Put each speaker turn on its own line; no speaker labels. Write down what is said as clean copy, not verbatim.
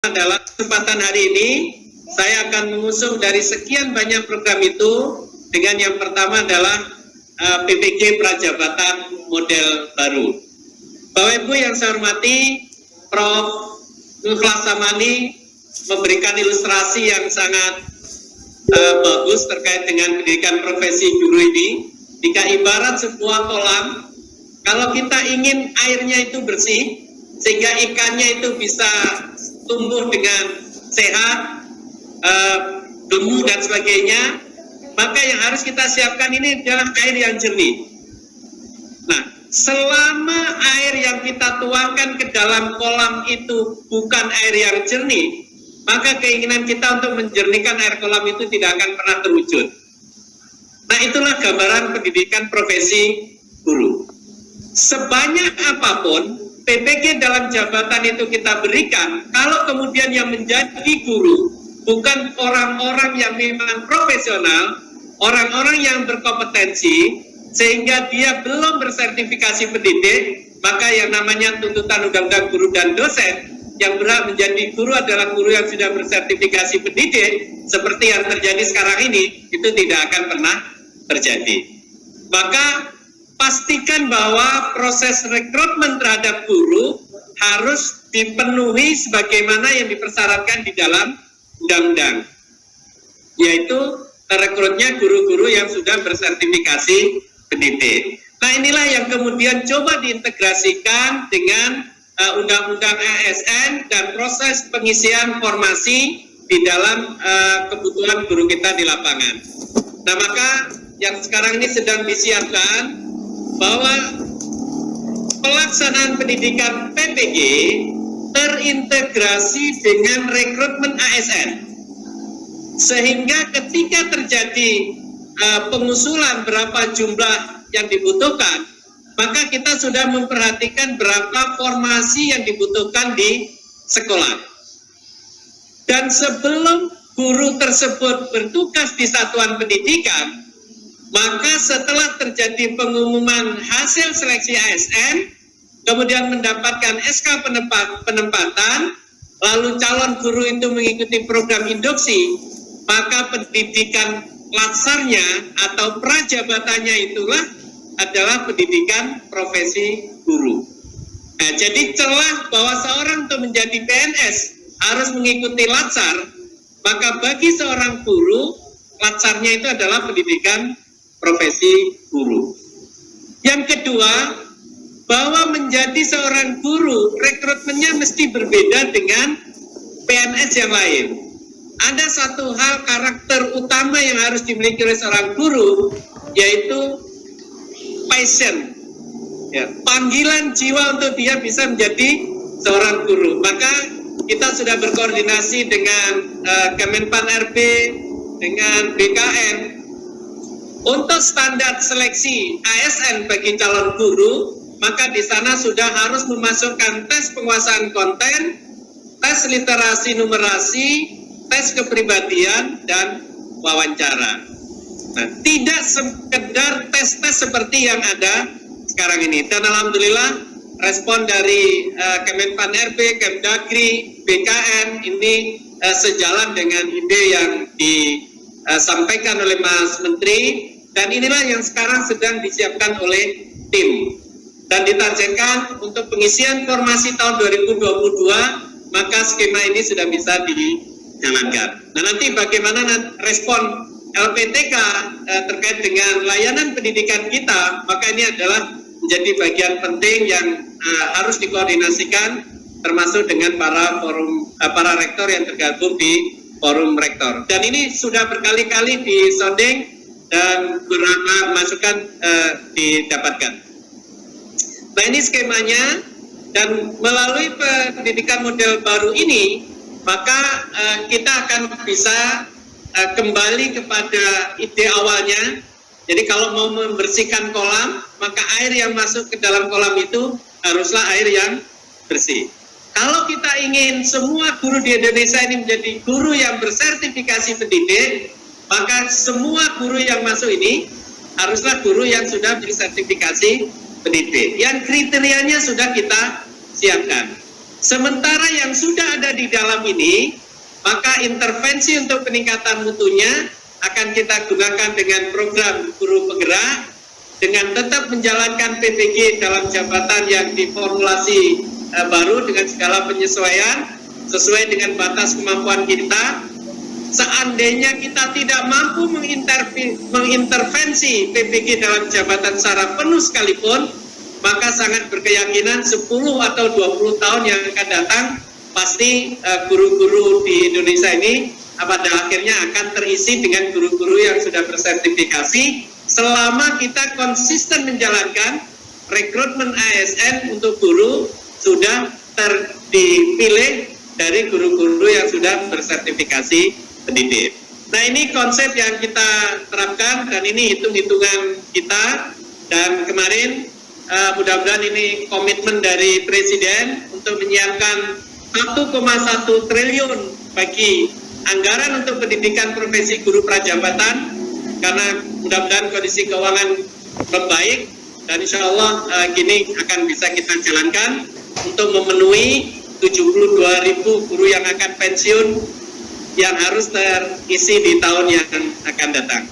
adalah kesempatan hari ini saya akan mengusung dari sekian banyak program itu dengan yang pertama adalah PPG Prajabatan model baru. Bapak Ibu yang saya hormati, Prof. Mukhlas Samani memberikan ilustrasi yang sangat bagus terkait dengan pendidikan profesi guru ini. Jika ibarat sebuah kolam, kalau kita ingin airnya itu bersih, sehingga ikannya itu bisa tumbuh dengan sehat, tumbuh dan sebagainya, maka yang harus kita siapkan ini adalah air yang jernih. Nah, selama air yang kita tuangkan ke dalam kolam itu bukan air yang jernih, maka keinginan kita untuk menjernihkan air kolam itu tidak akan pernah terwujud. Nah, itulah gambaran pendidikan profesi guru. Sebanyak apapun PPG dalam jabatan itu kita berikan, kalau kemudian yang menjadi guru bukan orang-orang yang memang profesional, orang-orang yang berkompetensi, sehingga dia belum bersertifikasi pendidik, maka yang namanya tuntutan Undang-Undang Guru dan Dosen, yang berhak menjadi guru adalah guru yang sudah bersertifikasi pendidik, seperti yang terjadi sekarang ini, itu tidak akan pernah terjadi. Maka pastikan bahwa proses rekrutmen terhadap guru harus dipenuhi sebagaimana yang dipersyaratkan di dalam undang-undang, yaitu rekrutnya guru-guru yang sudah bersertifikasi pendidik. Nah, inilah yang kemudian coba diintegrasikan dengan undang-undang ASN dan proses pengisian formasi di dalam kebutuhan guru kita di lapangan. Nah, maka yang sekarang ini sedang disiapkan bahwa pelaksanaan pendidikan PPG terintegrasi dengan rekrutmen ASN, sehingga ketika terjadi pengusulan berapa jumlah yang dibutuhkan, maka kita sudah memperhatikan berapa formasi yang dibutuhkan di sekolah. Dan sebelum guru tersebut bertugas di satuan pendidikan, maka setelah terjadi pengumuman hasil seleksi ASN, kemudian mendapatkan SK penempatan, lalu calon guru itu mengikuti program induksi, maka pendidikan latsarnya atau prajabatannya itulah adalah pendidikan profesi guru. Nah, jadi celah bahwa seorang untuk menjadi PNS harus mengikuti latsar, maka bagi seorang guru, latsarnya itu adalah pendidikan profesi guru. Yang kedua, bahwa menjadi seorang guru, rekrutmennya mesti berbeda dengan PNS yang lain. Ada satu hal karakter utama yang harus dimiliki oleh seorang guru, yaitu passion, ya, panggilan jiwa untuk dia bisa menjadi seorang guru. Maka kita sudah berkoordinasi dengan Kemenpan RB, dengan BKN, untuk standar seleksi ASN bagi calon guru, maka di sana sudah harus memasukkan tes penguasaan konten, tes literasi numerasi, tes kepribadian, dan wawancara. Nah, tidak sekedar tes-tes seperti yang ada sekarang ini. Dan alhamdulillah respon dari Kemenpan RB, Kemdagri, BKN ini sejalan dengan ide yang disampaikan oleh Mas Menteri, dan inilah yang sekarang sedang disiapkan oleh tim. Dan ditargetkan untuk pengisian formasi tahun 2022, maka skema ini sudah bisa dijalankan. Nah, nanti bagaimana respon LPTK terkait dengan layanan pendidikan kita, maka ini adalah menjadi bagian penting yang harus dikoordinasikan, termasuk dengan para rektor yang tergabung di forum rektor. Dan ini sudah berkali-kali disonding dan beberapa masukan didapatkan. Nah, ini skemanya, dan melalui pendidikan model baru ini, maka kita akan bisa kembali kepada ide awalnya. Jadi kalau mau membersihkan kolam, maka air yang masuk ke dalam kolam itu haruslah air yang bersih. Kalau kita ingin semua guru di Indonesia ini menjadi guru yang bersertifikasi pendidik, maka semua guru yang masuk ini haruslah guru yang sudah bersertifikasi pendidik. Yang kriterianya sudah kita siapkan. Sementara yang sudah ada di dalam ini, maka intervensi untuk peningkatan mutunya akan kita gunakan dengan program guru penggerak, dengan tetap menjalankan PPG dalam jabatan yang diformulasi baru dengan segala penyesuaian sesuai dengan batas kemampuan kita. Seandainya kita tidak mampu mengintervensi PPG dalam jabatan secara penuh sekalipun, maka sangat berkeyakinan 10 atau 20 tahun yang akan datang pasti guru-guru di Indonesia ini pada akhirnya akan terisi dengan guru-guru yang sudah bersertifikasi selama kita konsisten menjalankan rekrutmen ASN untuk guru sudah dipilih dari guru-guru yang sudah bersertifikasi pendidik. Nah, ini konsep yang kita terapkan dan ini hitung-hitungan kita, dan kemarin mudah-mudahan ini komitmen dari Presiden untuk menyiapkan 1,1 triliun bagi anggaran untuk pendidikan profesi guru prajabatan, karena mudah-mudahan kondisi keuangan membaik dan insya Allah gini akan bisa kita jalankan untuk memenuhi 72.000 guru yang akan pensiun yang harus terisi di tahun yang akan datang.